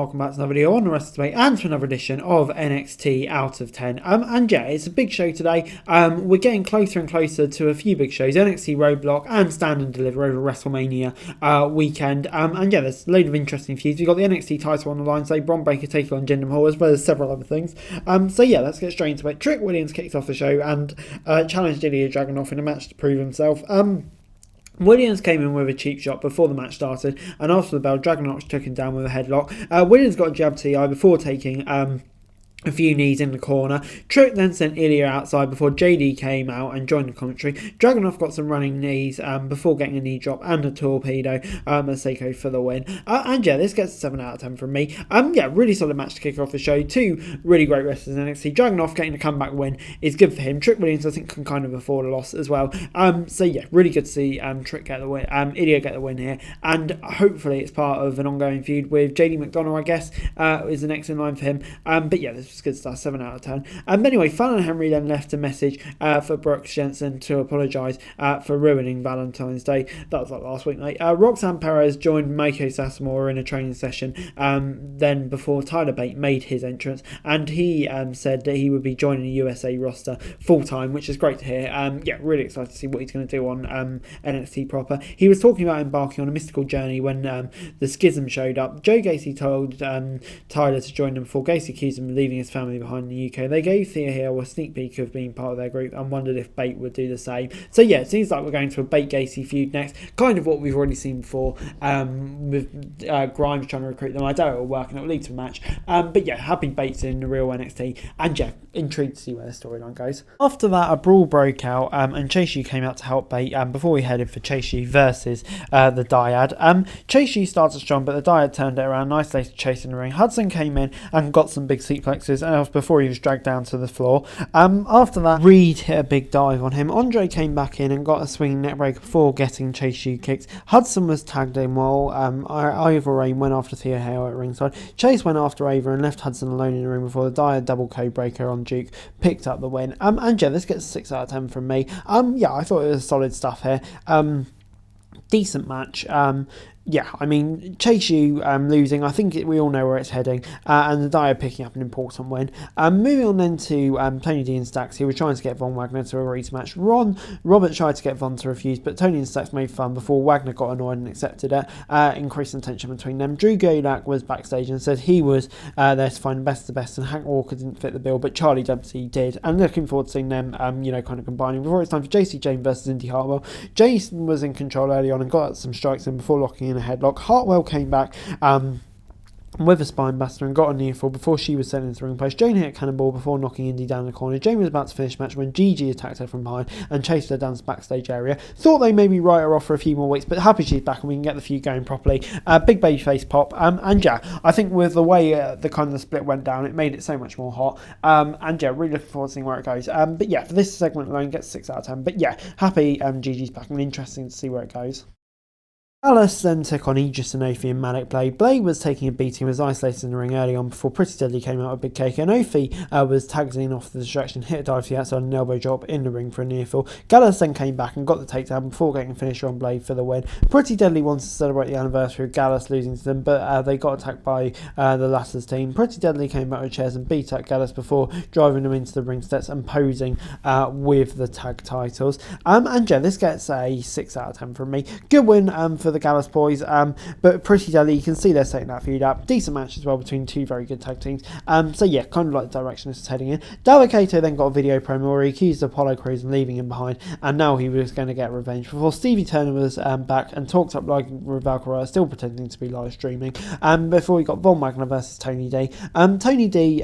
welcome back to another video on the rest of the debate and to another edition of NXT Out of 10. And yeah, it's a big show today. We're getting closer and closer to a few big shows, NXT Roadblock and Stand and Deliver over WrestleMania weekend. And yeah, there's a load of interesting feuds. We've got the NXT title on the line today, Bron Breakker taking on Jinder Mahal, as well as several other things. So yeah, let's get straight into it. Trick Williams kicks off the show and challenged Ilya Dragunov in a match to prove himself. Williams came in with a cheap shot before the match started, and after the bell, Dragunov took him down with a headlock. Williams got a jab to the eye before taking a few knees in the corner. Trick then sent Ilya outside before JD came out and joined the commentary. Dragunov got some running knees before getting a knee drop and a torpedo. Masako for the win. And yeah, this gets a 7 out of 10 from me. Yeah, really solid match to kick off the show. Two really great wrestlers in NXT. Dragunov getting a comeback win is good for him. Trick Williams, I think, can kind of afford a loss as well. So yeah, really good to see Trick get the win. Ilya get the win here. And hopefully it's part of an ongoing feud with JD McDonough, I guess, is the next in line for him. But yeah, this was good stuff, 7 out of 10. But anyway, Fallon Henry then left a message for Brooks Jensen to apologise for ruining Valentine's Day. That was like last week, mate. Roxanne Perez joined Meiko Sasamura in a training session then before Tyler Bate made his entrance, and he said that he would be joining the USA roster full-time, which is great to hear. Yeah, really excited to see what he's going to do on NXT proper. He was talking about embarking on a mystical journey when the Schism showed up. Joe Gacy told Tyler to join them before Gacy accused him of leaving his family behind in the UK. They gave Thea Hill a sneak peek of being part of their group and wondered if Bate would do the same. So yeah, it seems like we're going to a Bate Gacy feud next, kind of what we've already seen before with Grimes trying to recruit them. I doubt it will work and it will lead to a match, but yeah, happy Bate's in the real NXT, and yeah, intrigued to see where the storyline goes. After that, a brawl broke out and Chase U came out to help Bate before we headed for Chase U versus the Dyad. Chase U started strong, but the Dyad turned it around, nicely Chase in the ring. Hudson came in and got some big suplexes before he was dragged down to the floor. After that, Reed hit a big dive on him. Andre came back in and got a swinging neckbreaker before getting Chase U kicks. Hudson was tagged in while Ava Rain went after Thea Hale at ringside. Chase went after Ava and left Hudson alone in the ring before the Dyad double code breaker on Duke picked up the win. And yeah, this gets a 6 out of 10 from me. Yeah, I thought it was solid stuff here. Decent match. Yeah, I mean, Chase U losing, I think we all know where it's heading, and the Dyad picking up an important win. Moving on then to Tony D and Stacks, who were trying to get Von Wagner to agree to match. Robert tried to get Von to refuse, but Tony and Stacks made fun before Wagner got annoyed and accepted it, increasing tension between them. Drew Gulak was backstage and said he was there to find the best of the best, and Hank Walker didn't fit the bill, but Charlie Dempsey did, and looking forward to seeing them, kind of combining. Before it's time for JC Jane versus Indy Hartwell. Jason was in control early on and got some strikes in before locking in a headlock. Hartwell came back with a spine buster and got a near fall before she was sent into the ring post. Jane hit a cannonball before knocking Indy down the corner. Jane was about to finish the match when Gigi attacked her from behind and chased her down the backstage area. Thought they maybe write her off for a few more weeks, but happy she's back and we can get the feud going properly. Big babyface pop. And yeah, I think with the way the kind of the split went down, it made it so much more hot. And yeah, really looking forward to seeing where it goes. But yeah, for this segment alone, gets 6 out of 10. But yeah, happy Gigi's back and interesting to see where it goes. Alice then took on Aegis Sanofi and Malik Blade. Blade was taking a beating and was isolated in the ring early on before Pretty Deadly came out with Big Cake. Anofi was tagged in off the distraction, hit a dive to the outside and an elbow drop in the ring for a near fall. Gallus then came back and got the takedown before getting a finisher on Blade for the win. Pretty Deadly wanted to celebrate the anniversary of Gallus losing to them, but they got attacked by the latter's team. Pretty Deadly came back with chairs and beat up Gallus before driving them into the ring steps and posing with the tag titles. And yeah, this gets a 6 out of 10 from me. Good win for the Gallus boys, but Pretty Deadly, you can see they're setting that feud up. Decent match as well between two very good tag teams. So yeah, kind of like the direction this is heading in. Dawa Kato then got a video promo where he accused Apollo Crews of leaving him behind, and now he was going to get revenge before Stevie Turner was back and talked up like Valkyrie, still pretending to be live streaming. Before he got Von Wagner versus Tony D. Tony D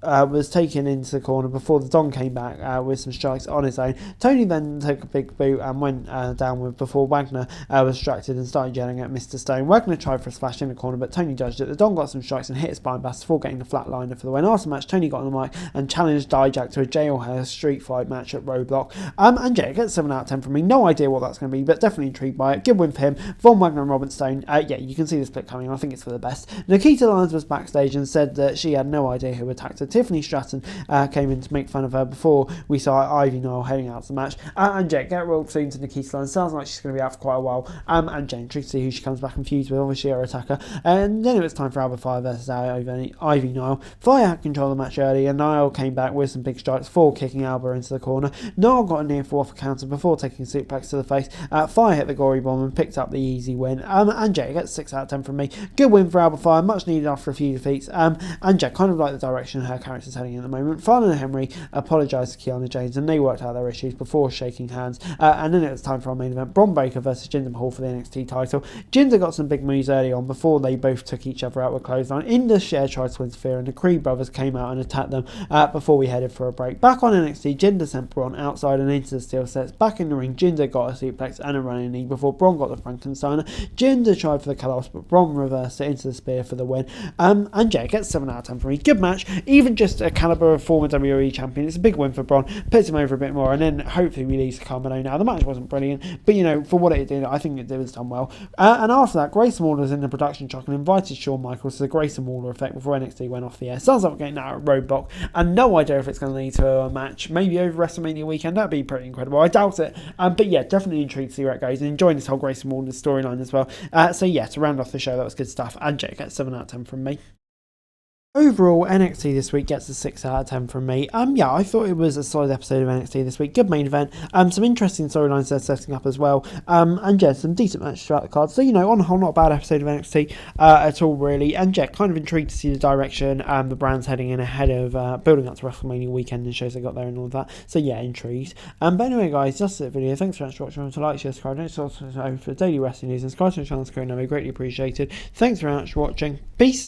was taken into the corner before the Don came back with some strikes on his own. Tony then took a big boot and went down with before Wagner was distracted and started yelling at Mr. Stone. Wagner tried for a splash in the corner, but Tony dodged it. The Don got some strikes and hit a spine blast before getting the flatliner for the win. After the match, Tony got on the mic and challenged Dijak to a jailhouse street fight match at Roadblock. And yeah, it gets 7 out of 10 from me. No idea what that's going to be, but definitely intrigued by it. Good win for him. Von Wagner and Robert Stone. Yeah, you can see the split coming. I think it's for the best. Nikita Lyons was backstage and said that she had no idea who attacked her. Tiffany Stratton came in to make fun of her before we saw Ivy Nile heading out to the match. And yeah, get real soon to Nikita Lyons. Sounds like she's going to be out for quite a while. And and Jen intrigued to see who she comes back and feuds with, obviously her attacker. And then it was time for Alba Fire versus Ivy Nile. Fire had control of the match early, and Nile came back with some big strikes for kicking Alba into the corner. Nile got a near fall off a counter before taking a suplex to the face. Fire hit the gory bomb and picked up the easy win. And Jay gets 6 out of 10 from me. Good win for Alba Fire, much needed after a few defeats. And Jay kind of like the direction her character's heading at the moment. Fallon and Henry apologised to Kiana James, and they worked out their issues before shaking hands. And then it was time for our main event, Bron Breakker versus Jinder Mahal for the NXT title. Jinder got some big moves early on before they both took each other out with clothesline. Indus Sher tried to interfere, and the Creed brothers came out and attacked them before we headed for a break. Back on NXT, Jinder sent Bron outside and into the steel sets. Back in the ring, Jinder got a suplex and a running knee before Bron got the Frankensteiner. Jinder tried for the Kaloss, but Bron reversed it into the spear for the win. And Jay gets 7 out of 10 for me. Good match, even just a caliber of former WWE champion. It's a big win for Bron, puts him over a bit more, and then hopefully we leave to Carmelo now. The match wasn't brilliant, but for what it did, I think it was done well. And after that, Grayson Waller was in the production truck and invited Shawn Michaels to the Grayson Waller effect before NXT went off the air. Sounds like we're getting that at Roadblock, and no idea if it's going to lead to a match, maybe over WrestleMania weekend. That'd be pretty incredible. I doubt it, but yeah, definitely intrigued to see where it goes, and enjoying this whole Grayson Waller storyline as well. So yeah, to round off the show, that was good stuff. And Jay gets 7 out of 10 from me. Overall, NXT this week gets a 6 out of 10 from me. Yeah, I thought it was a solid episode of NXT this week. Good main event. Some interesting storylines they're setting up as well. And yeah, some decent matches throughout the card. So, on the whole, not a bad episode of NXT at all, really. And yeah, kind of intrigued to see the direction the brand's heading in ahead of building up to WrestleMania weekend and shows they got there and all of that. So yeah, intrigued. But anyway, guys, that's the video. Thanks so much for watching. Remember to like, share, subscribe, don't also for daily wrestling news and subscribe to the channel. Greatly appreciated. Thanks very much for watching. Peace.